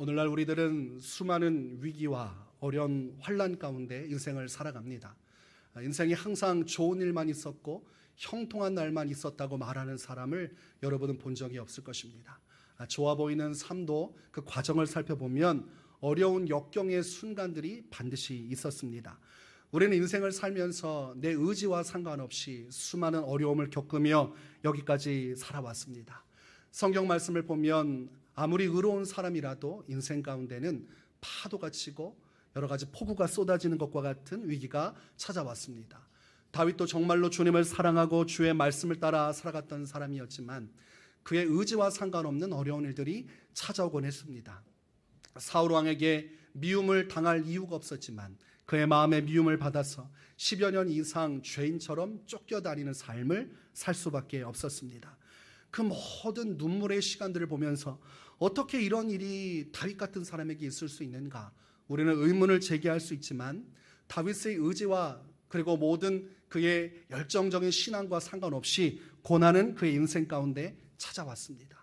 오늘날 우리들은 수많은 위기와 어려운 환난 가운데 인생을 살아갑니다. 인생이 항상 좋은 일만 있었고 형통한 날만 있었다고 말하는 사람을 여러분은 본 적이 없을 것입니다. 좋아 보이는 삶도 그 과정을 살펴보면 어려운 역경의 순간들이 반드시 있었습니다. 우리는 인생을 살면서 내 의지와 상관없이 수많은 어려움을 겪으며 여기까지 살아왔습니다. 성경 말씀을 보면 아무리 의로운 사람이라도 인생 가운데는 파도가 치고 여러 가지 폭우가 쏟아지는 것과 같은 위기가 찾아왔습니다. 다윗도 정말로 주님을 사랑하고 주의 말씀을 따라 살아갔던 사람이었지만 그의 의지와 상관없는 어려운 일들이 찾아오곤 했습니다. 사울 왕에게 미움을 당할 이유가 없었지만 그의 마음에 미움을 받아서 10여 년 이상 죄인처럼 쫓겨다니는 삶을 살 수밖에 없었습니다. 그 모든 눈물의 시간들을 보면서 어떻게 이런 일이 다윗 같은 사람에게 있을 수 있는가? 우리는 의문을 제기할 수 있지만 다윗의 의지와 그리고 모든 그의 열정적인 신앙과 상관없이 고난은 그의 인생 가운데 찾아왔습니다.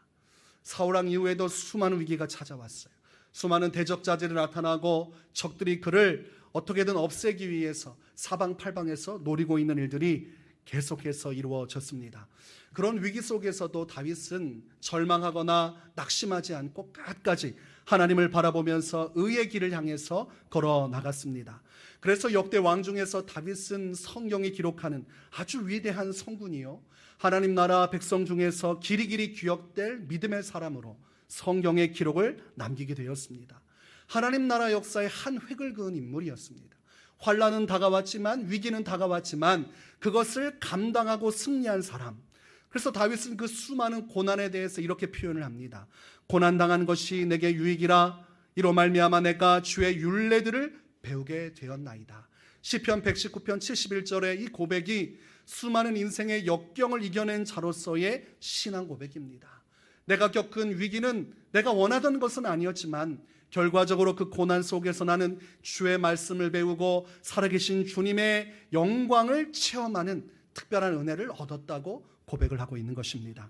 사울왕 이후에도 수많은 위기가 찾아왔어요. 수많은 대적자들이 나타나고 적들이 그를 어떻게든 없애기 위해서 사방팔방에서 노리고 있는 일들이 계속해서 이루어졌습니다. 그런 위기 속에서도 다윗은 절망하거나 낙심하지 않고 끝까지 하나님을 바라보면서 의의 길을 향해서 걸어 나갔습니다. 그래서 역대 왕 중에서 다윗은 성경이 기록하는 아주 위대한 성군이요, 하나님 나라 백성 중에서 길이길이 기억될 믿음의 사람으로 성경의 기록을 남기게 되었습니다. 하나님 나라 역사의 한 획을 그은 인물이었습니다. 환난은 다가왔지만, 위기는 다가왔지만 그것을 감당하고 승리한 사람. 그래서 다윗은 그 수많은 고난에 대해서 이렇게 표현을 합니다. 고난당한 것이 내게 유익이라, 이로 말미암아 내가 주의 율례들을 배우게 되었나이다. 시편 119편 71절의 이 고백이 수많은 인생의 역경을 이겨낸 자로서의 신앙 고백입니다. 내가 겪은 위기는 내가 원하던 것은 아니었지만 결과적으로 그 고난 속에서 나는 주의 말씀을 배우고 살아계신 주님의 영광을 체험하는 특별한 은혜를 얻었다고 고백을 하고 있는 것입니다.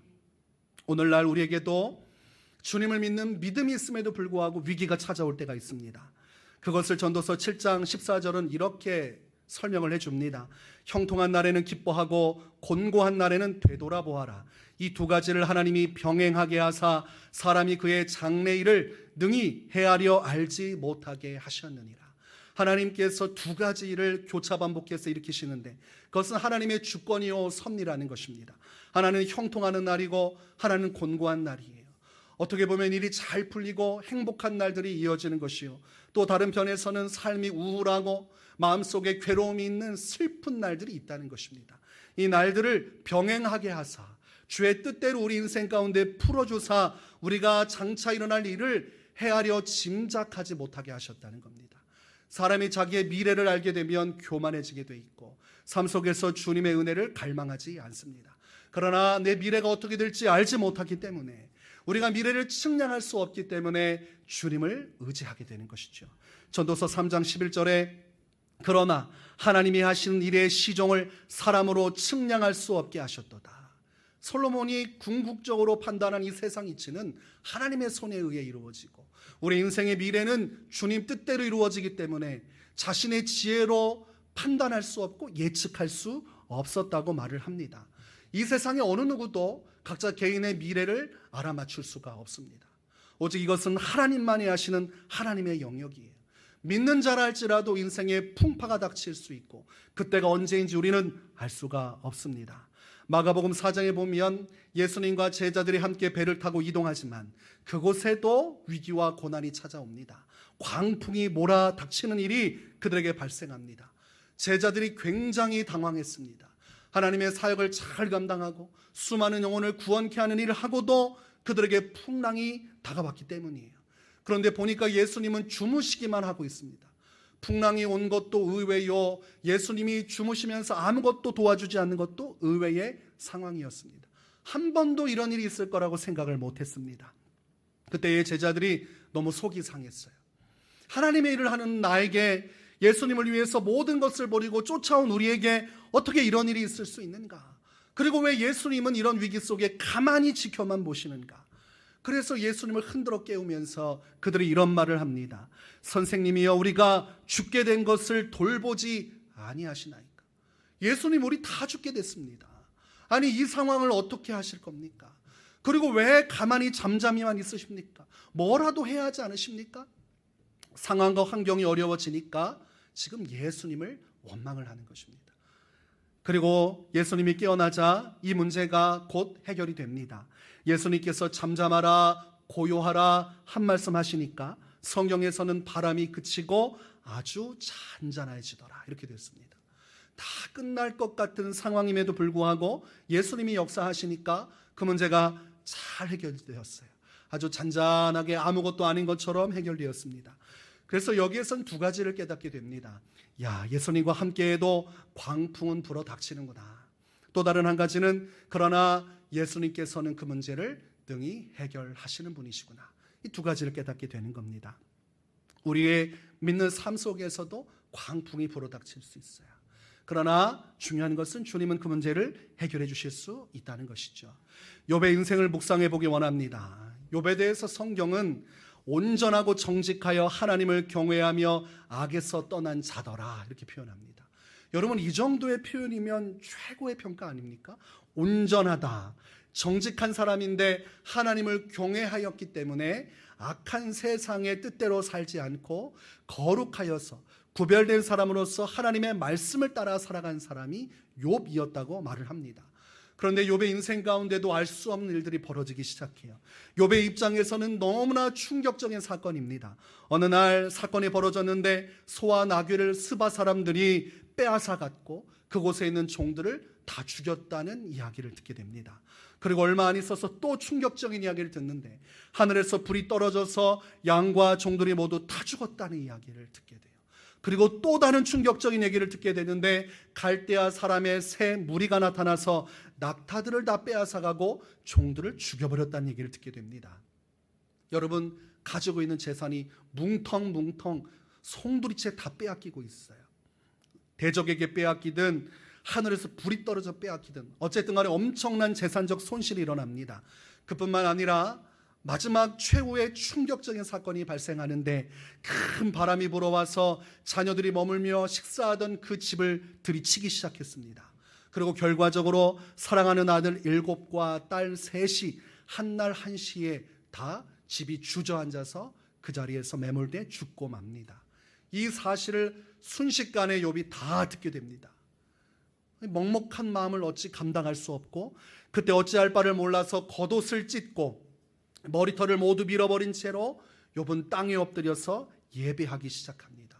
오늘날 우리에게도 주님을 믿는 믿음이 있음에도 불구하고 위기가 찾아올 때가 있습니다. 그것을 전도서 7장 14절은 이렇게 설명을 해줍니다. 형통한 날에는 기뻐하고 곤고한 날에는 되돌아보아라. 이 두 가지를 하나님이 병행하게 하사 사람이 그의 장래일을 능히 헤아려 알지 못하게 하셨느니라. 하나님께서 두 가지 일을 교차 반복해서 일으키시는데 그것은 하나님의 주권이요 섭리라는 것입니다. 하나는 형통하는 날이고 하나는 곤고한 날이에요. 어떻게 보면 일이 잘 풀리고 행복한 날들이 이어지는 것이요, 또 다른 편에서는 삶이 우울하고 마음속에 괴로움이 있는 슬픈 날들이 있다는 것입니다. 이 날들을 병행하게 하사 주의 뜻대로 우리 인생 가운데 풀어주사 우리가 장차 일어날 일을 헤아려 짐작하지 못하게 하셨다는 겁니다. 사람이 자기의 미래를 알게 되면 교만해지게 돼 있고 삶 속에서 주님의 은혜를 갈망하지 않습니다. 그러나 내 미래가 어떻게 될지 알지 못하기 때문에, 우리가 미래를 측량할 수 없기 때문에 주님을 의지하게 되는 것이죠. 전도서 3장 11절에 그러나 하나님이 하시는 일의 시종을 사람으로 측량할 수 없게 하셨도다. 솔로몬이 궁극적으로 판단한 이 세상 이치는 하나님의 손에 의해 이루어지고 우리 인생의 미래는 주님 뜻대로 이루어지기 때문에 자신의 지혜로 판단할 수 없고 예측할 수 없었다고 말을 합니다. 이 세상의 어느 누구도 각자 개인의 미래를 알아맞힐 수가 없습니다. 오직 이것은 하나님만이 하시는 하나님의 영역이에요. 믿는 자라 할지라도 인생에 풍파가 닥칠 수 있고 그때가 언제인지 우리는 알 수가 없습니다. 마가복음 4장에 보면 예수님과 제자들이 함께 배를 타고 이동하지만 그곳에도 위기와 고난이 찾아옵니다. 광풍이 몰아닥치는 일이 그들에게 발생합니다. 제자들이 굉장히 당황했습니다. 하나님의 사역을 잘 감당하고 수많은 영혼을 구원케 하는 일을 하고도 그들에게 풍랑이 다가왔기 때문이에요. 그런데 보니까 예수님은 주무시기만 하고 있습니다. 풍랑이 온 것도 의외요, 예수님이 주무시면서 아무것도 도와주지 않는 것도 의외의 상황이었습니다. 한 번도 이런 일이 있을 거라고 생각을 못했습니다. 그때의 제자들이 너무 속이 상했어요. 하나님의 일을 하는 나에게, 예수님을 위해서 모든 것을 버리고 쫓아온 우리에게 어떻게 이런 일이 있을 수 있는가? 그리고 왜 예수님은 이런 위기 속에 가만히 지켜만 보시는가? 그래서 예수님을 흔들어 깨우면서 그들이 이런 말을 합니다. 선생님이여, 우리가 죽게 된 것을 돌보지 아니하시나이까. 예수님, 우리 다 죽게 됐습니다. 아니, 이 상황을 어떻게 하실 겁니까? 그리고 왜 가만히 잠잠히만 있으십니까? 뭐라도 해야 하지 않으십니까? 상황과 환경이 어려워지니까 지금 예수님을 원망을 하는 것입니다. 그리고 예수님이 깨어나자 이 문제가 곧 해결이 됩니다. 예수님께서 잠잠하라, 고요하라 한 말씀 하시니까 성경에서는 바람이 그치고 아주 잔잔해지더라 이렇게 됐습니다. 다 끝날 것 같은 상황임에도 불구하고 예수님이 역사하시니까 그 문제가 잘 해결되었어요. 아주 잔잔하게 아무것도 아닌 것처럼 해결되었습니다. 그래서 여기에선 두 가지를 깨닫게 됩니다. 야, 예수님과 함께해도 광풍은 불어 닥치는구나. 또 다른 한 가지는 그러나 예수님께서는 그 문제를 능히 해결하시는 분이시구나. 이 두 가지를 깨닫게 되는 겁니다. 우리의 믿는 삶 속에서도 광풍이 불어 닥칠 수 있어요. 그러나 중요한 것은 주님은 그 문제를 해결해 주실 수 있다는 것이죠. 욥의 인생을 묵상해 보기 원합니다. 욥에 대해서 성경은 온전하고 정직하여 하나님을 경외하며 악에서 떠난 자더라 이렇게 표현합니다. 여러분, 이 정도의 표현이면 최고의 평가 아닙니까? 온전하다, 정직한 사람인데 하나님을 경외하였기 때문에 악한 세상의 뜻대로 살지 않고 거룩하여서 구별된 사람으로서 하나님의 말씀을 따라 살아간 사람이 욥이었다고 말을 합니다. 그런데 욥의 인생 가운데도 알 수 없는 일들이 벌어지기 시작해요. 욥의 입장에서는 너무나 충격적인 사건입니다. 어느 날 사건이 벌어졌는데 소와 나귀를 스바 사람들이 빼앗아갔고 그곳에 있는 종들을 다 죽였다는 이야기를 듣게 됩니다. 그리고 얼마 안 있어서 또 충격적인 이야기를 듣는데 하늘에서 불이 떨어져서 양과 종들이 모두 다 죽었다는 이야기를 듣게 돼요. 그리고 또 다른 충격적인 얘기를 듣게 되는데 갈대아 사람의 새 무리가 나타나서 낙타들을 다 빼앗아가고 종들을 죽여버렸다는 얘기를 듣게 됩니다. 여러분, 가지고 있는 재산이 뭉텅뭉텅 송두리째 다 빼앗기고 있어요. 대적에게 빼앗기든 하늘에서 불이 떨어져 빼앗기든 어쨌든 간에 엄청난 재산적 손실이 일어납니다. 그뿐만 아니라 마지막 최후의 충격적인 사건이 발생하는데 큰 바람이 불어와서 자녀들이 머물며 식사하던 그 집을 들이치기 시작했습니다. 그리고 결과적으로 사랑하는 아들 7과 딸 3이 한날 한시에 다 집이 주저앉아서 그 자리에서 매몰돼 죽고 맙니다. 이 사실을 순식간에 욥이 다 듣게 됩니다. 먹먹한 마음을 어찌 감당할 수 없고 그때 어찌할 바를 몰라서 겉옷을 찢고 머리털을 모두 밀어버린 채로 욥은 땅에 엎드려서 예배하기 시작합니다.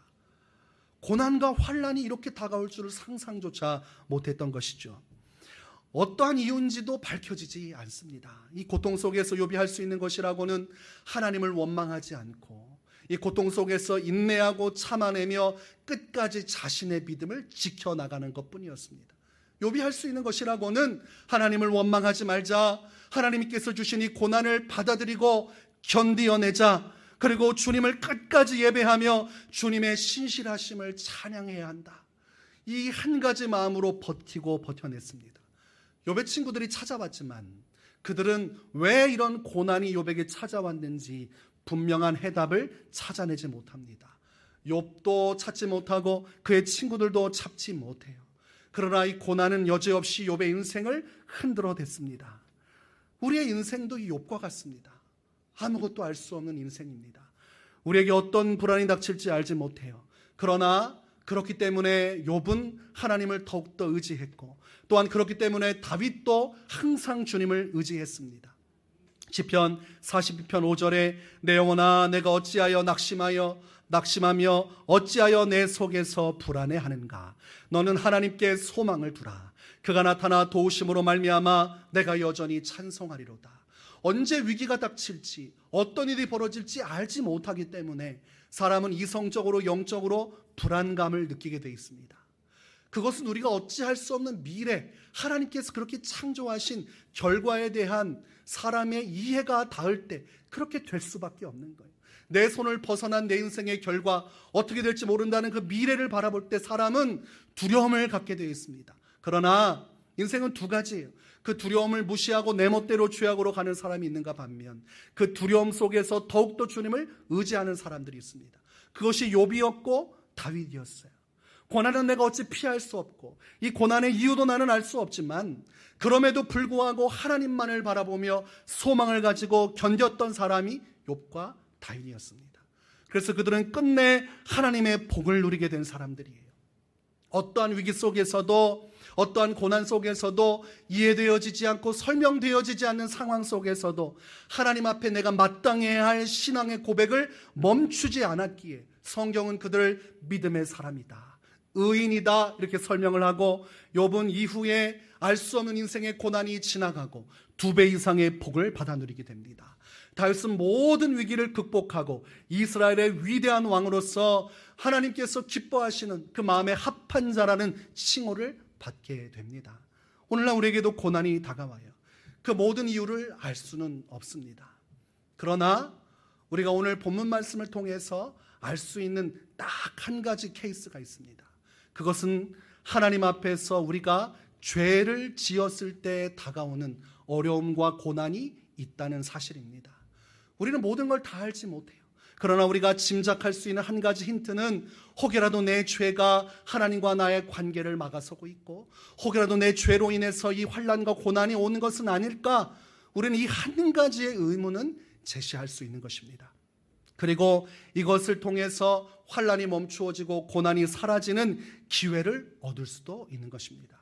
고난과 환난이 이렇게 다가올 줄을 상상조차 못했던 것이죠. 어떠한 이유인지도 밝혀지지 않습니다. 이 고통 속에서 욥이 할 수 있는 것이라고는 하나님을 원망하지 않고 이 고통 속에서 인내하고 참아내며 끝까지 자신의 믿음을 지켜나가는 것뿐이었습니다. 욥이 할 수 있는 것이라고는 하나님을 원망하지 말자, 하나님께서 주신 이 고난을 받아들이고 견디어내자, 그리고 주님을 끝까지 예배하며 주님의 신실하심을 찬양해야 한다. 이 한 가지 마음으로 버티고 버텨냈습니다. 욥의 친구들이 찾아왔지만 그들은 왜 이런 고난이 욥에게 찾아왔는지 분명한 해답을 찾아내지 못합니다. 욥도 찾지 못하고 그의 친구들도 찾지 못해요. 그러나 이 고난은 여지없이 욥의 인생을 흔들어 댔습니다. 우리의 인생도 이 욥과 같습니다. 아무것도 알 수 없는 인생입니다. 우리에게 어떤 불안이 닥칠지 알지 못해요. 그러나 그렇기 때문에 욥은 하나님을 더욱더 의지했고 또한 그렇기 때문에 다윗도 항상 주님을 의지했습니다. 시편 42편 5절에 내 영혼아 내가 어찌하여 낙심하며 어찌하여 내 속에서 불안해하는가. 너는 하나님께 소망을 두라. 그가 나타나 도우심으로 말미암아 내가 여전히 찬송하리로다. 언제 위기가 닥칠지 어떤 일이 벌어질지 알지 못하기 때문에 사람은 이성적으로 영적으로 불안감을 느끼게 돼 있습니다. 그것은 우리가 어찌할 수 없는 미래, 하나님께서 그렇게 창조하신 결과에 대한 사람의 이해가 닿을 때 그렇게 될 수밖에 없는 거예요. 내 손을 벗어난 내 인생의 결과 어떻게 될지 모른다는 그 미래를 바라볼 때 사람은 두려움을 갖게 되어 있습니다. 그러나 인생은 두 가지예요. 그 두려움을 무시하고 내 멋대로 죄악으로 가는 사람이 있는가 반면 그 두려움 속에서 더욱더 주님을 의지하는 사람들이 있습니다. 그것이 욥이었고 다윗이었어요. 고난은 내가 어찌 피할 수 없고 이 고난의 이유도 나는 알 수 없지만 그럼에도 불구하고 하나님만을 바라보며 소망을 가지고 견뎠던 사람이 욥과 다윗이었습니다. 그래서 그들은 끝내 하나님의 복을 누리게 된 사람들이에요. 어떠한 위기 속에서도 어떠한 고난 속에서도 이해되어지지 않고 설명되어지지 않는 상황 속에서도 하나님 앞에 내가 마땅해야 할 신앙의 고백을 멈추지 않았기에 성경은 그들을 믿음의 사람이다, 의인이다 이렇게 설명을 하고 욥은 이후에 알 수 없는 인생의 고난이 지나가고 2배 이상의 복을 받아 누리게 됩니다. 다윗은 모든 위기를 극복하고 이스라엘의 위대한 왕으로서 하나님께서 기뻐하시는 그 마음에 합한 자라는 칭호를 받게 됩니다. 오늘날 우리에게도 고난이 다가와요. 그 모든 이유를 알 수는 없습니다. 그러나 우리가 오늘 본문 말씀을 통해서 알 수 있는 딱 한 가지 케이스가 있습니다. 그것은 하나님 앞에서 우리가 죄를 지었을 때 다가오는 어려움과 고난이 있다는 사실입니다. 우리는 모든 걸 다 알지 못해요. 그러나 우리가 짐작할 수 있는 한 가지 힌트는 혹여라도 내 죄가 하나님과 나의 관계를 막아서고 있고 혹여라도 내 죄로 인해서 이 환난과 고난이 오는 것은 아닐까, 우리는 이 한 가지의 의문은 제시할 수 있는 것입니다. 그리고 이것을 통해서 환난이 멈추어지고 고난이 사라지는 기회를 얻을 수도 있는 것입니다.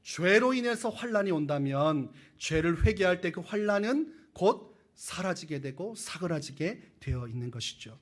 죄로 인해서 환난이 온다면 죄를 회개할 때 그 환난은 곧 사라지게 되고 사그라지게 되어 있는 것이죠.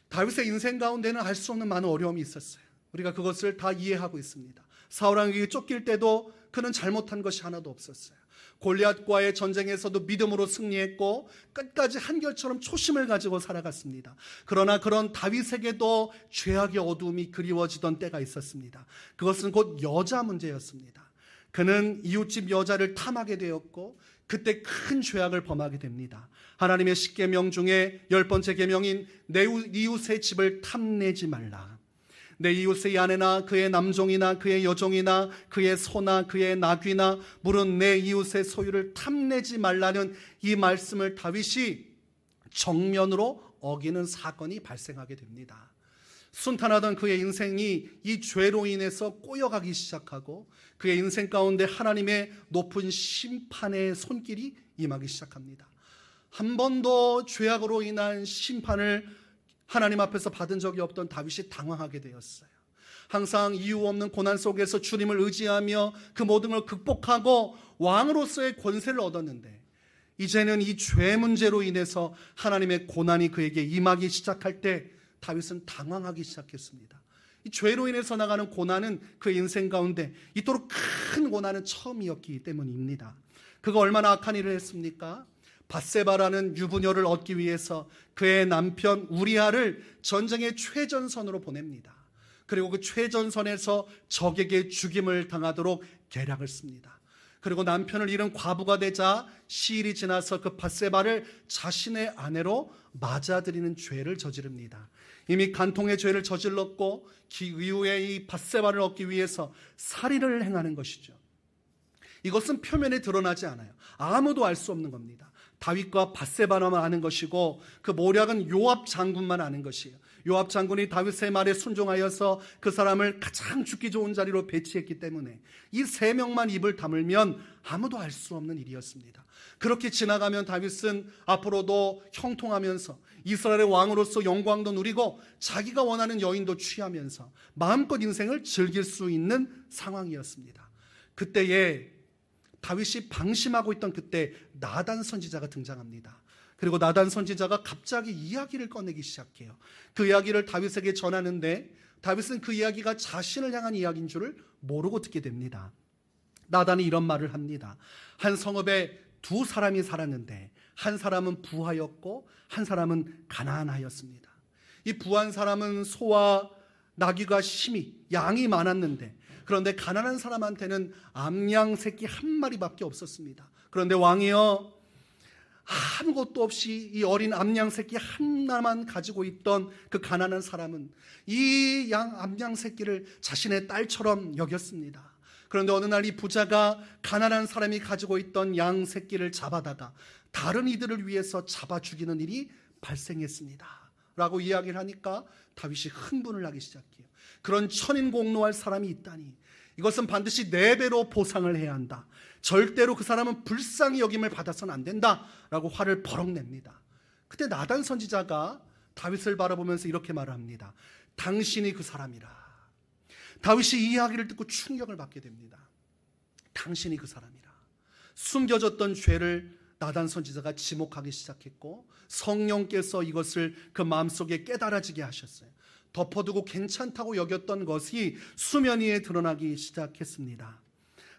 다윗의 인생 가운데는 알 수 없는 많은 어려움이 있었어요. 우리가 그것을 다 이해하고 있습니다. 사울 왕에게 쫓길 때도 그는 잘못한 것이 하나도 없었어요. 골리앗과의 전쟁에서도 믿음으로 승리했고 끝까지 한결처럼 초심을 가지고 살아갔습니다. 그러나 그런 다윗에게도 죄악의 어두움이 그리워지던 때가 있었습니다. 그것은 곧 여자 문제였습니다. 그는 이웃집 여자를 탐하게 되었고 그때 큰 죄악을 범하게 됩니다. 하나님의 10계명 중에 10번째 계명인 내 이웃의 집을 탐내지 말라. 내 이웃의 아내나 그의 남종이나 그의 여종이나 그의 소나 그의 나귀나 물은 내 이웃의 소유를 탐내지 말라는 이 말씀을 다윗이 정면으로 어기는 사건이 발생하게 됩니다. 순탄하던 그의 인생이 이 죄로 인해서 꼬여가기 시작하고 그의 인생 가운데 하나님의 높은 심판의 손길이 임하기 시작합니다. 한 번도 죄악으로 인한 심판을 하나님 앞에서 받은 적이 없던 다윗이 당황하게 되었어요. 항상 이유 없는 고난 속에서 주님을 의지하며 그 모든 걸 극복하고 왕으로서의 권세를 얻었는데 이제는 이 죄 문제로 인해서 하나님의 고난이 그에게 임하기 시작할 때 다윗은 당황하기 시작했습니다. 이 죄로 인해서 나가는 고난은 그 인생 가운데 이토록 큰 고난은 처음이었기 때문입니다. 그가 얼마나 악한 일을 했습니까? 밧세바라는 유부녀를 얻기 위해서 그의 남편 우리아를 전쟁의 최전선으로 보냅니다. 그리고 그 최전선에서 적에게 죽임을 당하도록 계략을 씁니다. 그리고 남편을 잃은 과부가 되자 시일이 지나서 그 밧세바를 자신의 아내로 맞아들이는 죄를 저지릅니다. 이미 간통의 죄를 저질렀고 그 이후에 이 밧세바를 얻기 위해서 살인을 행하는 것이죠. 이것은 표면에 드러나지 않아요. 아무도 알 수 없는 겁니다. 다윗과 밧세바만 아는 것이고 그 모략은 요압 장군만 아는 것이에요. 요압 장군이 다윗의 말에 순종하여서 그 사람을 가장 죽기 좋은 자리로 배치했기 때문에 이 3명만 입을 다물면 아무도 알 수 없는 일이었습니다. 그렇게 지나가면 다윗은 앞으로도 형통하면서 이스라엘의 왕으로서 영광도 누리고 자기가 원하는 여인도 취하면서 마음껏 인생을 즐길 수 있는 상황이었습니다. 그때에 다윗이 방심하고 있던 그때 나단 선지자가 등장합니다. 그리고 나단 선지자가 갑자기 이야기를 꺼내기 시작해요. 그 이야기를 다윗에게 전하는데 다윗은 그 이야기가 자신을 향한 이야기인 줄을 모르고 듣게 됩니다. 나단이 이런 말을 합니다. 한 성읍에 2 사람이 살았는데 한 사람은 부하였고 한 사람은 가난하였습니다. 이 부한 사람은 소와 나귀가 심히 양이 많았는데 그런데 가난한 사람한테는 암양 새끼 1마리밖에 없었습니다. 그런데 왕이여, 아무것도 없이 이 어린 암양 새끼 하나만 가지고 있던 그 가난한 사람은 이 암양 새끼를 자신의 딸처럼 여겼습니다. 그런데 어느 날 이 부자가 가난한 사람이 가지고 있던 양 새끼를 잡아다가 다른 이들을 위해서 잡아 죽이는 일이 발생했습니다 라고 이야기를 하니까 다윗이 흥분을 하기 시작해요. 그런 천인공노할 사람이 있다니, 이것은 반드시 4배로 보상을 해야 한다, 절대로 그 사람은 불쌍히 여김을 받아서는 안 된다 라고 화를 버럭 냅니다. 그때 나단 선지자가 다윗을 바라보면서 이렇게 말을 합니다. 당신이 그 사람이라. 다윗이 이 이야기를 듣고 충격을 받게 됩니다. 당신이 그 사람이라. 숨겨졌던 죄를 나단 선지자가 지목하기 시작했고 성령께서 이것을 그 마음속에 깨달아지게 하셨어요. 덮어두고 괜찮다고 여겼던 것이 수면 위에 드러나기 시작했습니다.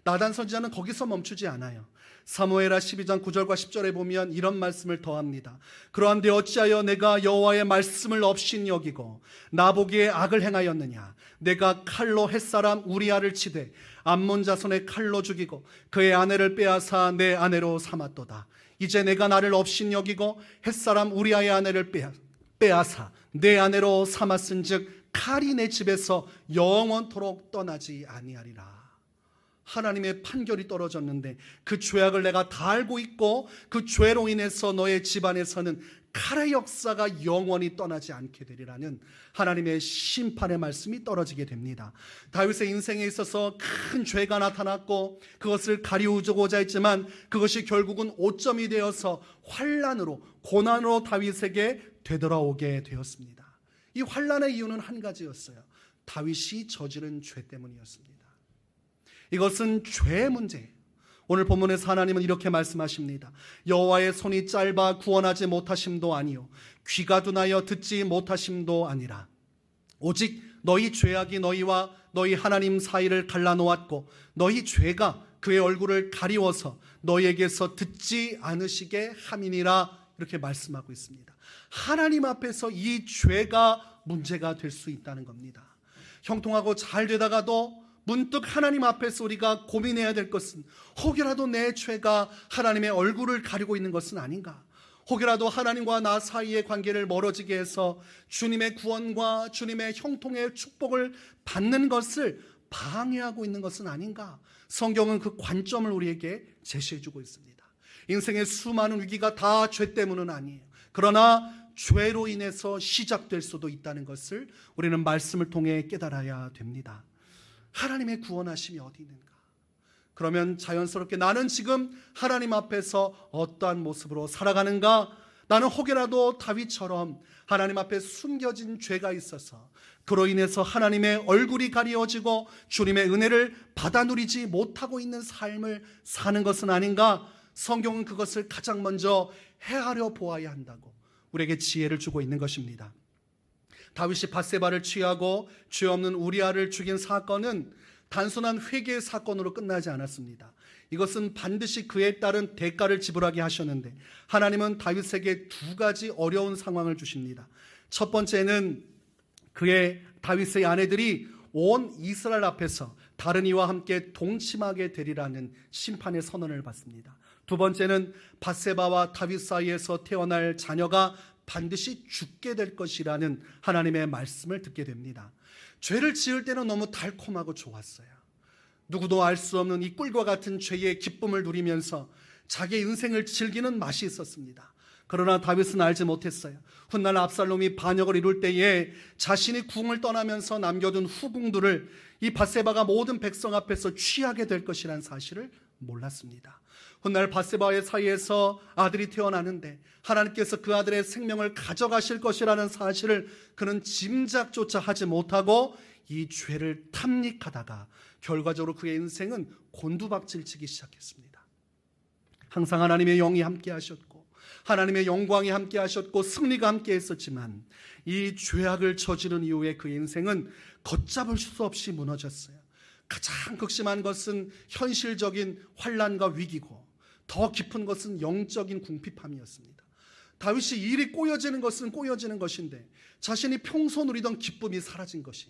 나단 선지자는 거기서 멈추지 않아요. 사무엘하 12장 9절과 10절에 보면 이런 말씀을 더합니다. 그러한데 어찌하여 내가 여호와의 말씀을 업신 여기고 나보기에 악을 행하였느냐. 내가 칼로 햇사람 우리아를 치되 암몬 자손의 칼로 죽이고 그의 아내를 빼앗아 내 아내로 삼았도다. 이제 내가 나를 업신 여기고 햇사람 우리아의 아내를 빼앗아 내 아내로 삼았은즉 칼이 내 집에서 영원토록 떠나지 아니하리라. 하나님의 판결이 떨어졌는데 그 죄악을 내가 다 알고 있고 그 죄로 인해서 너의 집안에서는 칼의 역사가 영원히 떠나지 않게 되리라는 하나님의 심판의 말씀이 떨어지게 됩니다. 다윗의 인생에 있어서 큰 죄가 나타났고 그것을 가리우고자 했지만 그것이 결국은 오점이 되어서 환난으로, 고난으로 다윗에게 되돌아오게 되었습니다. 이 환난의 이유는 한 가지였어요. 다윗이 저지른 죄 때문이었습니다. 이것은 죄의 문제예요. 오늘 본문에서 하나님은 이렇게 말씀하십니다. 여호와의 손이 짧아 구원하지 못하심도 아니요 귀가 둔하여 듣지 못하심도 아니라 오직 너희 죄악이 너희와 너희 하나님 사이를 갈라놓았고 너희 죄가 그의 얼굴을 가리워서 너희에게서 듣지 않으시게 함이니라. 이렇게 말씀하고 있습니다. 하나님 앞에서 이 죄가 문제가 될 수 있다는 겁니다. 형통하고 잘 되다가도 문득 하나님 앞에서 우리가 고민해야 될 것은 혹여라도 내 죄가 하나님의 얼굴을 가리고 있는 것은 아닌가? 혹여라도 하나님과 나 사이의 관계를 멀어지게 해서 주님의 구원과 주님의 형통의 축복을 받는 것을 방해하고 있는 것은 아닌가? 성경은 그 관점을 우리에게 제시해주고 있습니다. 인생의 수많은 위기가 다 죄 때문은 아니에요. 그러나 죄로 인해서 시작될 수도 있다는 것을 우리는 말씀을 통해 깨달아야 됩니다. 하나님의 구원하심이 어디 있는가? 그러면 자연스럽게 나는 지금 하나님 앞에서 어떠한 모습으로 살아가는가? 나는 혹여라도 다윗처럼 하나님 앞에 숨겨진 죄가 있어서 그로 인해서 하나님의 얼굴이 가리워지고 주님의 은혜를 받아 누리지 못하고 있는 삶을 사는 것은 아닌가? 성경은 그것을 가장 먼저 헤아려 보아야 한다고 우리에게 지혜를 주고 있는 것입니다. 다윗이 밧세바를 취하고 죄 없는 우리아를 죽인 사건은 단순한 회개의 사건으로 끝나지 않았습니다. 이것은 반드시 그에 따른 대가를 지불하게 하셨는데 하나님은 다윗에게 2가지 어려운 상황을 주십니다. 첫 번째는 다윗의 아내들이 온 이스라엘 앞에서 다른 이와 함께 동침하게 되리라는 심판의 선언을 받습니다. 두 번째는 밧세바와 다윗 사이에서 태어날 자녀가 반드시 죽게 될 것이라는 하나님의 말씀을 듣게 됩니다. 죄를 지을 때는 너무 달콤하고 좋았어요. 누구도 알 수 없는 이 꿀과 같은 죄의 기쁨을 누리면서 자기의 인생을 즐기는 맛이 있었습니다. 그러나 다윗은 알지 못했어요. 훗날 압살롬이 반역을 이룰 때에 자신이 궁을 떠나면서 남겨둔 후궁들을 이 밧세바가 모든 백성 앞에서 취하게 될 것이라는 사실을 몰랐습니다. 훗날 밧세바의 사이에서 아들이 태어나는데 하나님께서 그 아들의 생명을 가져가실 것이라는 사실을 그는 짐작조차 하지 못하고 이 죄를 탐닉하다가 결과적으로 그의 인생은 곤두박질치기 시작했습니다. 항상 하나님의 영이 함께 하셨고 하나님의 영광이 함께 하셨고 승리가 함께 했었지만 이 죄악을 저지른 이후에 그의 인생은 걷잡을 수 없이 무너졌어요. 가장 극심한 것은 현실적인 환난과 위기고 더 깊은 것은 영적인 궁핍함이었습니다. 다윗이 일이 꼬여지는 것은 꼬여지는 것인데 자신이 평소 누리던 기쁨이 사라진 것이,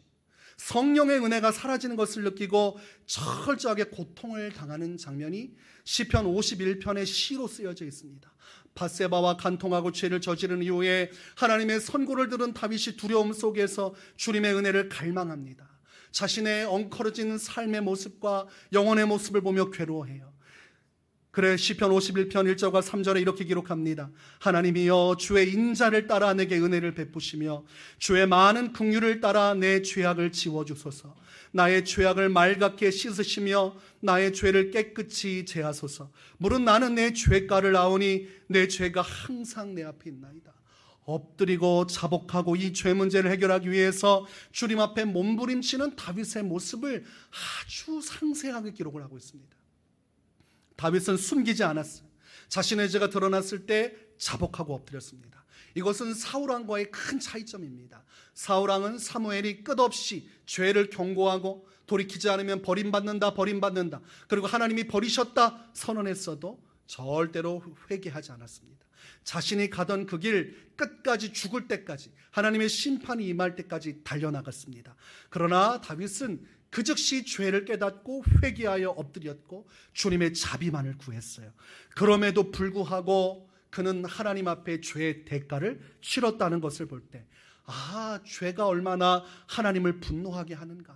성령의 은혜가 사라지는 것을 느끼고 철저하게 고통을 당하는 장면이 시편 51편의 시로 쓰여져 있습니다. 밧세바와 간통하고 죄를 저지른 이후에 하나님의 선고를 들은 다윗이 두려움 속에서 주님의 은혜를 갈망합니다. 자신의 엉커러진 삶의 모습과 영혼의 모습을 보며 괴로워해요. 그래 시편 51편 1절과 3절에 이렇게 기록합니다. 하나님이여 주의 인자를 따라 내게 은혜를 베푸시며 주의 많은 긍휼을 따라 내 죄악을 지워주소서. 나의 죄악을 맑게 씻으시며 나의 죄를 깨끗이 제하소서. 무릇 나는 내 죄가를 아오니 내 죄가 항상 내 앞에 있나이다. 엎드리고 자복하고 이 죄 문제를 해결하기 위해서 주님 앞에 몸부림치는 다윗의 모습을 아주 상세하게 기록을 하고 있습니다. 다윗은 숨기지 않았어요. 자신의 죄가 드러났을 때 자복하고 엎드렸습니다. 이것은 사울왕과의 큰 차이점입니다. 사울왕은 사무엘이 끝없이 죄를 경고하고 돌이키지 않으면 버림받는다. 그리고 하나님이 버리셨다 선언했어도 절대로 회개하지 않았습니다. 자신이 가던 그 길 끝까지 죽을 때까지 하나님의 심판이 임할 때까지 달려나갔습니다. 그러나 다윗은 그 즉시 죄를 깨닫고 회개하여 엎드렸고 주님의 자비만을 구했어요. 그럼에도 불구하고 그는 하나님 앞에 죄의 대가를 치렀다는 것을 볼 때 죄가 얼마나 하나님을 분노하게 하는가.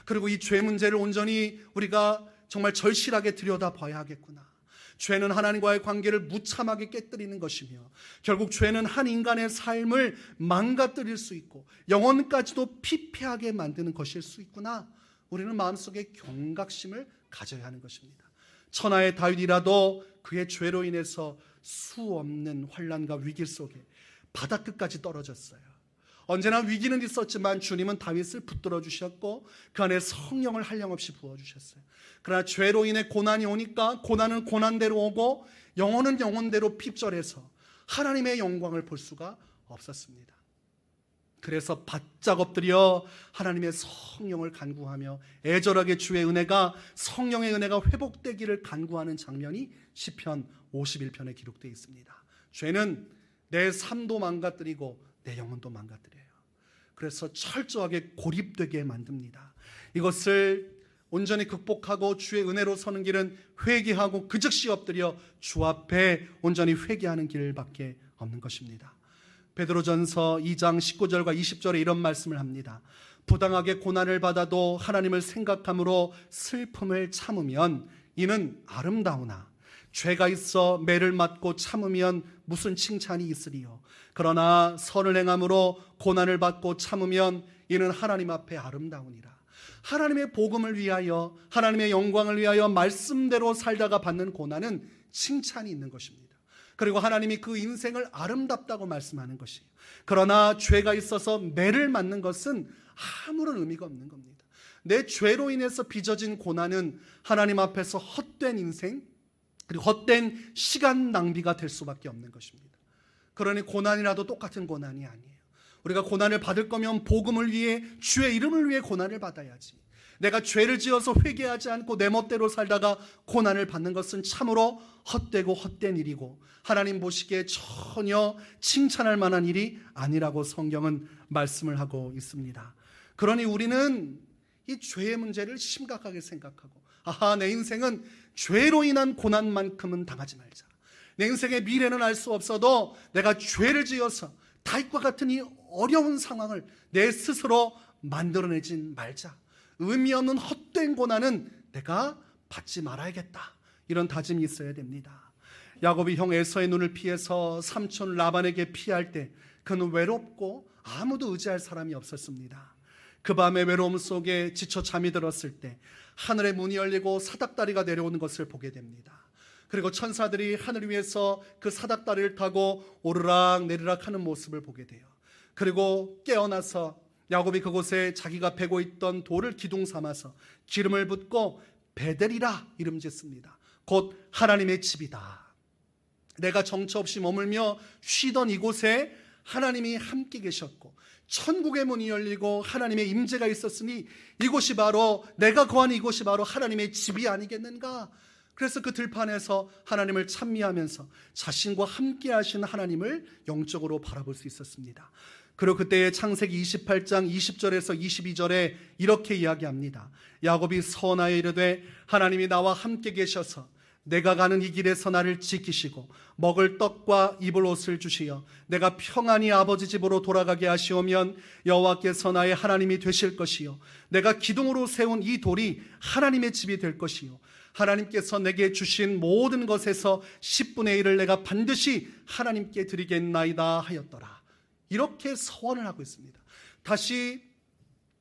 그리고 이 죄 문제를 온전히 우리가 정말 절실하게 들여다봐야 하겠구나. 죄는 하나님과의 관계를 무참하게 깨뜨리는 것이며 결국 죄는 한 인간의 삶을 망가뜨릴 수 있고 영혼까지도 피폐하게 만드는 것일 수 있구나. 우리는 마음속에 경각심을 가져야 하는 것입니다. 천하의 다윗이라도 그의 죄로 인해서 수없는 환난과 위기 속에 바닥끝까지 떨어졌어요. 언제나 위기는 있었지만 주님은 다윗을 붙들어 주셨고 그 안에 성령을 한량없이 부어주셨어요. 그러나 죄로 인해 고난이 오니까 고난은 고난대로 오고 영혼은 영혼대로 핍절해서 하나님의 영광을 볼 수가 없었습니다. 그래서 바짝 엎드려 하나님의 성령을 간구하며 애절하게 주의 은혜가 성령의 은혜가 회복되기를 간구하는 장면이 시편 51편에 기록되어 있습니다. 죄는 내 삶도 망가뜨리고 내 영혼도 망가뜨려요. 그래서 철저하게 고립되게 만듭니다. 이것을 온전히 극복하고 주의 은혜로 서는 길은 회개하고 그 즉시 엎드려 주 앞에 온전히 회개하는 길밖에 없는 것입니다. 베드로전서 2장 19절과 20절에 이런 말씀을 합니다. 부당하게 고난을 받아도 하나님을 생각함으로 슬픔을 참으면 이는 아름다우나 죄가 있어 매를 맞고 참으면 무슨 칭찬이 있으리요. 그러나 선을 행함으로 고난을 받고 참으면 이는 하나님 앞에 아름다우니라. 하나님의 복음을 위하여 하나님의 영광을 위하여 말씀대로 살다가 받는 고난은 칭찬이 있는 것입니다. 그리고 하나님이 그 인생을 아름답다고 말씀하는 것이에요. 그러나 죄가 있어서 매를 맞는 것은 아무런 의미가 없는 겁니다. 내 죄로 인해서 빚어진 고난은 하나님 앞에서 헛된 인생 그리고 헛된 시간 낭비가 될 수밖에 없는 것입니다. 그러니 고난이라도 똑같은 고난이 아니에요. 우리가 고난을 받을 거면 복음을 위해 주의 이름을 위해 고난을 받아야지. 내가 죄를 지어서 회개하지 않고 내 멋대로 살다가 고난을 받는 것은 참으로 헛되고 헛된 일이고 하나님 보시기에 전혀 칭찬할 만한 일이 아니라고 성경은 말씀을 하고 있습니다. 그러니 우리는 이 죄의 문제를 심각하게 생각하고 내 인생은 죄로 인한 고난만큼은 당하지 말자. 내 인생의 미래는 알 수 없어도 내가 죄를 지어서 다윗과 같은 이 어려운 상황을 내 스스로 만들어내진 말자. 의미 없는 헛된 고난은 내가 받지 말아야겠다. 이런 다짐이 있어야 됩니다. 야곱이 형 에서의 눈을 피해서 삼촌 라반에게 피할 때 그는 외롭고 아무도 의지할 사람이 없었습니다. 그 밤의 외로움 속에 지쳐 잠이 들었을 때 하늘의 문이 열리고 사닥다리가 내려오는 것을 보게 됩니다. 그리고 천사들이 하늘 위에서 그 사닥다리를 타고 오르락 내리락 하는 모습을 보게 돼요. 그리고 깨어나서 야곱이 그곳에 자기가 베고 있던 돌을 기둥 삼아서 기름을 붓고 베델이라 이름 짓습니다. 곧 하나님의 집이다. 내가 정처 없이 머물며 쉬던 이곳에 하나님이 함께 계셨고 천국의 문이 열리고 하나님의 임재가 있었으니 이곳이 바로 내가 거하는 이곳이 바로 하나님의 집이 아니겠는가. 그래서 그 들판에서 하나님을 찬미하면서 자신과 함께 하신 하나님을 영적으로 바라볼 수 있었습니다. 그리고 그때의 창세기 28장 20절에서 22절에 이렇게 이야기합니다. 야곱이 서원하여 이르되 하나님이 나와 함께 계셔서 내가 가는 이 길에서 나를 지키시고 먹을 떡과 입을 옷을 주시어 내가 평안히 아버지 집으로 돌아가게 하시오면 여호와께서 나의 하나님이 되실 것이요 내가 기둥으로 세운 이 돌이 하나님의 집이 될 것이요 하나님께서 내게 주신 모든 것에서 10분의 1을 내가 반드시 하나님께 드리겠나이다 하였더라. 이렇게 서원을 하고 있습니다. 다시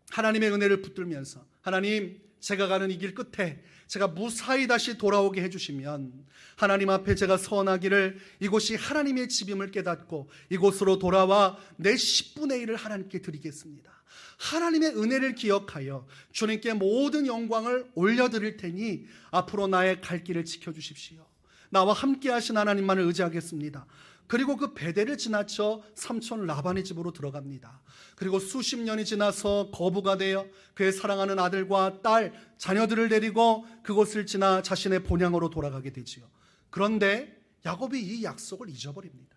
하나님의 은혜를 붙들면서 하나님, 제가 가는 이 길 끝에 제가 무사히 다시 돌아오게 해주시면 하나님 앞에 제가 서원하기를 이곳이 하나님의 집임을 깨닫고 이곳으로 돌아와 내 10분의 1을 하나님께 드리겠습니다. 하나님의 은혜를 기억하여 주님께 모든 영광을 올려드릴 테니 앞으로 나의 갈 길을 지켜주십시오. 나와 함께 하신 하나님만을 의지하겠습니다. 그리고 그 베델을 지나쳐 삼촌 라반의 집으로 들어갑니다. 그리고 수십 년이 지나서 거부가 되어 그의 사랑하는 아들과 딸, 자녀들을 데리고 그곳을 지나 자신의 본향으로 돌아가게 되지요. 그런데 야곱이 이 약속을 잊어버립니다.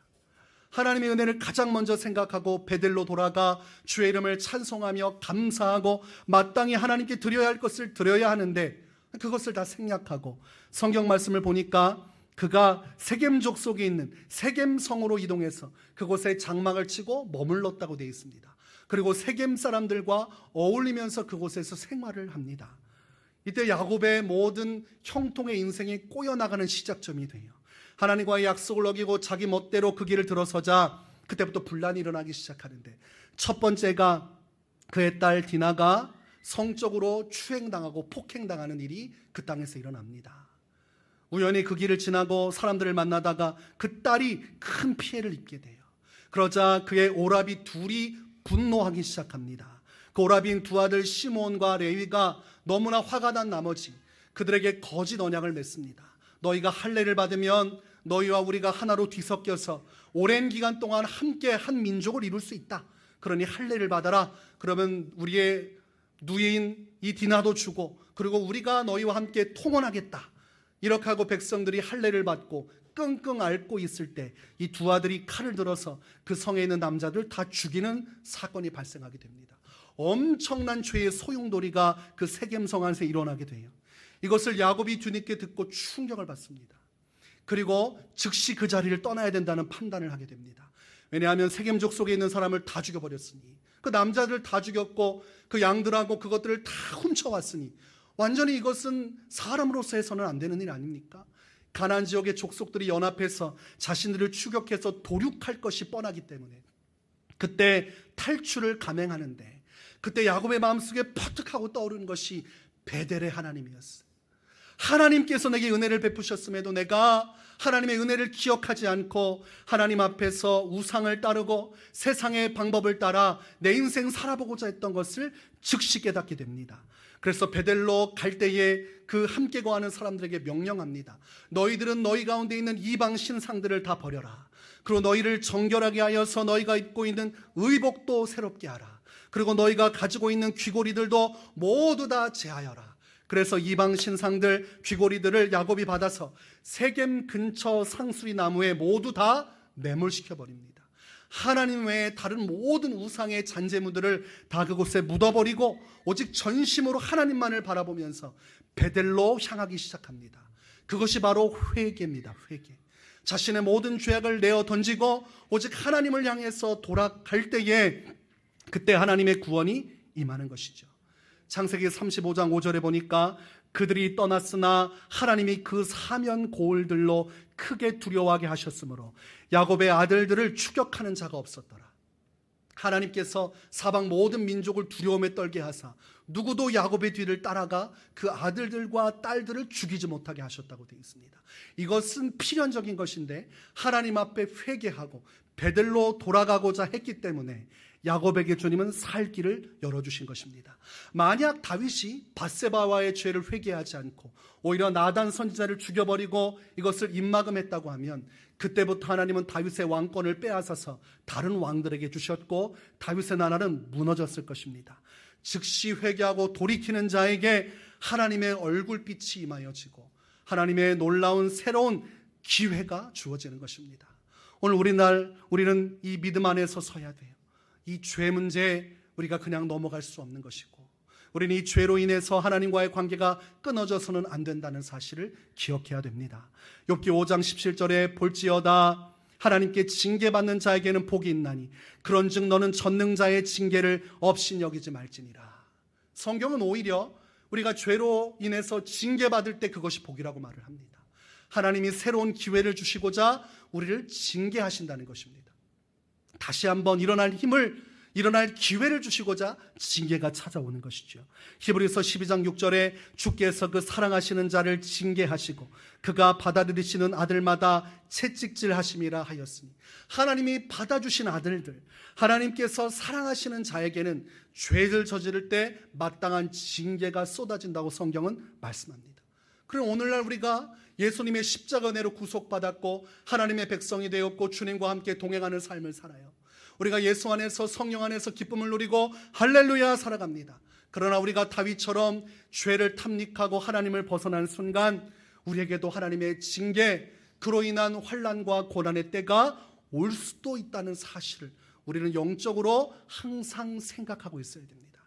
하나님의 은혜를 가장 먼저 생각하고 베델로 돌아가 주의 이름을 찬송하며 감사하고 마땅히 하나님께 드려야 할 것을 드려야 하는데 그것을 다 생략하고 성경 말씀을 보니까 그가 세겜 족속에 있는 세겜 성으로 이동해서 그곳에 장막을 치고 머물렀다고 되어 있습니다. 그리고 세겜 사람들과 어울리면서 그곳에서 생활을 합니다. 이때 야곱의 모든 형통의 인생이 꼬여나가는 시작점이 돼요. 하나님과의 약속을 어기고 자기 멋대로 그 길을 들어서자 그때부터 분란이 일어나기 시작하는데 첫 번째가 그의 딸 디나가 성적으로 추행당하고 폭행당하는 일이 그 땅에서 일어납니다. 우연히 그 길을 지나고 사람들을 만나다가 그 딸이 큰 피해를 입게 돼요. 그러자 그의 오라비 둘이 분노하기 시작합니다. 그 오라비인 두 아들 시몬과 레위가 너무나 화가 난 나머지 그들에게 거짓 언약을 맺습니다. 너희가 할례를 받으면 너희와 우리가 하나로 뒤섞여서 오랜 기간 동안 함께 한 민족을 이룰 수 있다. 그러니 할례를 받아라. 그러면 우리의 누이인 이 디나도 주고 그리고 우리가 너희와 함께 통혼하겠다. 이렇게 하고 백성들이 할례를 받고 끙끙 앓고 있을 때 이 두 아들이 칼을 들어서 그 성에 있는 남자들 다 죽이는 사건이 발생하게 됩니다. 엄청난 죄의 소용돌이가 그 세겜성 안에서 일어나게 돼요. 이것을 야곱이 뒤늦게 듣고 충격을 받습니다. 그리고 즉시 그 자리를 떠나야 된다는 판단을 하게 됩니다. 왜냐하면 세겜 족속에 있는 사람을 다 죽여버렸으니 그 남자들 다 죽였고 그 양들하고 그것들을 다 훔쳐왔으니 완전히 이것은 사람으로서 해서는 안 되는 일 아닙니까? 가나안 지역의 족속들이 연합해서 자신들을 추격해서 도륙할 것이 뻔하기 때문에 그때 탈출을 감행하는데 그때 야곱의 마음속에 퍼뜩하고 떠오르는 것이 베델의 하나님이었어요. 하나님께서 내게 은혜를 베푸셨음에도 내가 하나님의 은혜를 기억하지 않고 하나님 앞에서 우상을 따르고 세상의 방법을 따라 내 인생 살아보고자 했던 것을 즉시 깨닫게 됩니다. 그래서 베델로 갈 때에 그 함께 거하는 사람들에게 명령합니다. 너희들은 너희 가운데 있는 이방 신상들을 다 버려라. 그리고 너희를 정결하게 하여서 너희가 입고 있는 의복도 새롭게 하라. 그리고 너희가 가지고 있는 귀고리들도 모두 다 제하여라. 그래서 이방 신상들 귀고리들을 야곱이 받아서 세겜 근처 상수리 나무에 모두 다 매몰시켜 버립니다. 하나님 외에 다른 모든 우상의 잔재물들을 다 그곳에 묻어버리고 오직 전심으로 하나님만을 바라보면서 베델로 향하기 시작합니다. 그것이 바로 회개입니다. 회개. 자신의 모든 죄악을 내어 던지고 오직 하나님을 향해서 돌아갈 때에 그때 하나님의 구원이 임하는 것이죠. 창세기 35장 5절에 보니까 그들이 떠났으나 하나님이 그 사면 고을들로 크게 두려워하게 하셨으므로 야곱의 아들들을 추격하는 자가 없었더라. 하나님께서 사방 모든 민족을 두려움에 떨게 하사 누구도 야곱의 뒤를 따라가 그 아들들과 딸들을 죽이지 못하게 하셨다고 되어 있습니다. 이것은 필연적인 것인데 하나님 앞에 회개하고 베델로 돌아가고자 했기 때문에 야곱에게 주님은 살 길을 열어주신 것입니다. 만약 다윗이 밧세바와의 죄를 회개하지 않고 오히려 나단 선지자를 죽여버리고 이것을 입막음했다고 하면 그때부터 하나님은 다윗의 왕권을 빼앗아서 다른 왕들에게 주셨고 다윗의 나라는 무너졌을 것입니다. 즉시 회개하고 돌이키는 자에게 하나님의 얼굴빛이 임하여지고 하나님의 놀라운 새로운 기회가 주어지는 것입니다. 오늘 우리는 이 믿음 안에서 서야 돼요. 이 죄 문제 우리가 그냥 넘어갈 수 없는 것이고 우리는 이 죄로 인해서 하나님과의 관계가 끊어져서는 안 된다는 사실을 기억해야 됩니다. 욥기 5장 17절에 볼지어다 하나님께 징계받는 자에게는 복이 있나니 그런즉 너는 전능자의 징계를 없이 여기지 말지니라. 성경은 오히려 우리가 죄로 인해서 징계받을 때 그것이 복이라고 말을 합니다. 하나님이 새로운 기회를 주시고자 우리를 징계하신다는 것입니다. 다시 한번 일어날 기회를 주시고자 징계가 찾아오는 것이죠. 히브리서 12장 6절에 주께서 그 사랑하시는 자를 징계하시고 그가 받아들이시는 아들마다 채찍질하심이라 하였으니, 하나님이 받아주신 아들들, 하나님께서 사랑하시는 자에게는 죄를 저지를 때 마땅한 징계가 쏟아진다고 성경은 말씀합니다. 그럼 오늘날 우리가 예수님의 십자가 은혜로 구속받았고 하나님의 백성이 되었고 주님과 함께 동행하는 삶을 살아요. 우리가 예수 안에서, 성령 안에서 기쁨을 누리고 할렐루야 살아갑니다. 그러나 우리가 다윗처럼 죄를 탐닉하고 하나님을 벗어난 순간 우리에게도 하나님의 징계, 그로 인한 환난과 고난의 때가 올 수도 있다는 사실을 우리는 영적으로 항상 생각하고 있어야 됩니다.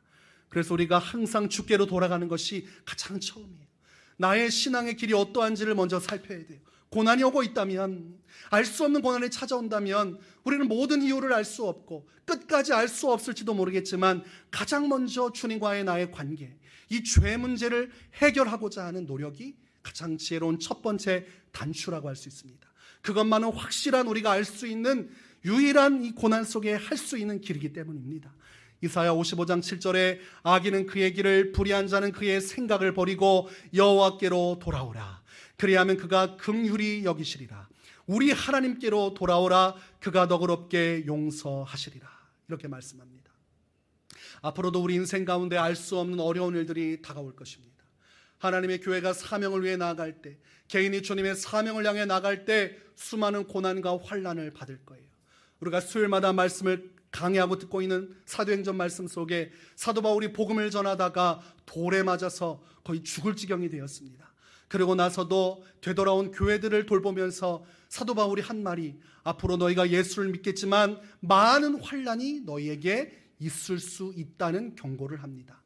그래서 우리가 항상 주께로 돌아가는 것이 가장 처음이에요. 나의 신앙의 길이 어떠한지를 먼저 살펴야 돼요. 고난이 오고 있다면, 알 수 없는 고난이 찾아온다면 우리는 모든 이유를 알 수 없고 끝까지 알 수 없을지도 모르겠지만 가장 먼저 주님과의 나의 관계, 이 죄 문제를 해결하고자 하는 노력이 가장 지혜로운 첫 번째 단추라고 할 수 있습니다. 그것만은 확실한 우리가 알 수 있는 유일한 이 고난 속에 할 수 있는 길이기 때문입니다. 이사야 55장 7절에 악인은 그의 길을, 불의한 자는 그의 생각을 버리고 여호와께로 돌아오라. 그리하면 그가 긍휼히 여기시리라. 우리 하나님께로 돌아오라. 그가 너그럽게 용서하시리라. 이렇게 말씀합니다. 앞으로도 우리 인생 가운데 알 수 없는 어려운 일들이 다가올 것입니다. 하나님의 교회가 사명을 위해 나아갈 때, 개인이 주님의 사명을 향해 나갈 때 수많은 고난과 환난을 받을 거예요. 우리가 수요일마다 말씀을 강의하고 듣고 있는 사도행전 말씀 속에 사도 바울이 복음을 전하다가 돌에 맞아서 거의 죽을 지경이 되었습니다. 그러고 나서도 되돌아온 교회들을 돌보면서 사도 바울이 한 말이, 앞으로 너희가 예수를 믿겠지만 많은 환난이 너희에게 있을 수 있다는 경고를 합니다.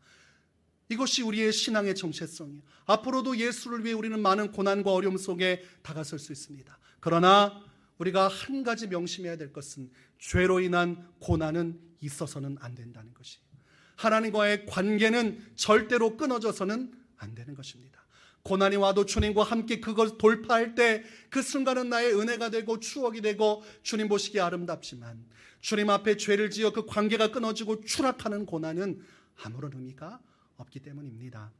이것이 우리의 신앙의 정체성이에요. 앞으로도 예수를 위해 우리는 많은 고난과 어려움 속에 다가설 수 있습니다. 그러나 우리가 한 가지 명심해야 될 것은 죄로 인한 고난은 있어서는 안 된다는 것이에요. 하나님과의 관계는 절대로 끊어져서는 안 되는 것입니다. 고난이 와도 주님과 함께 그걸 돌파할 때 그 순간은 나의 은혜가 되고 추억이 되고 주님 보시기에 아름답지만, 주님 앞에 죄를 지어 그 관계가 끊어지고 추락하는 고난은 아무런 의미가 없기 때문입니다.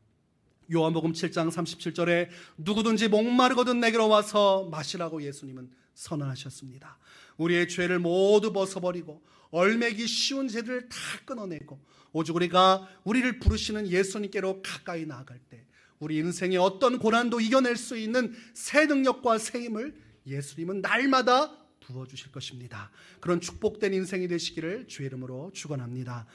요한복음 7장 37절에 누구든지 목마르거든 내게로 와서 마시라고 예수님은 선언하셨습니다. 우리의 죄를 모두 벗어버리고 얼매기 쉬운 죄를 다 끊어내고 오직 우리가 우리를 부르시는 예수님께로 가까이 나아갈 때 우리 인생의 어떤 고난도 이겨낼 수 있는 새 능력과 새 힘을 예수님은 날마다 부어주실 것입니다. 그런 축복된 인생이 되시기를 주의 이름으로 축원합니다.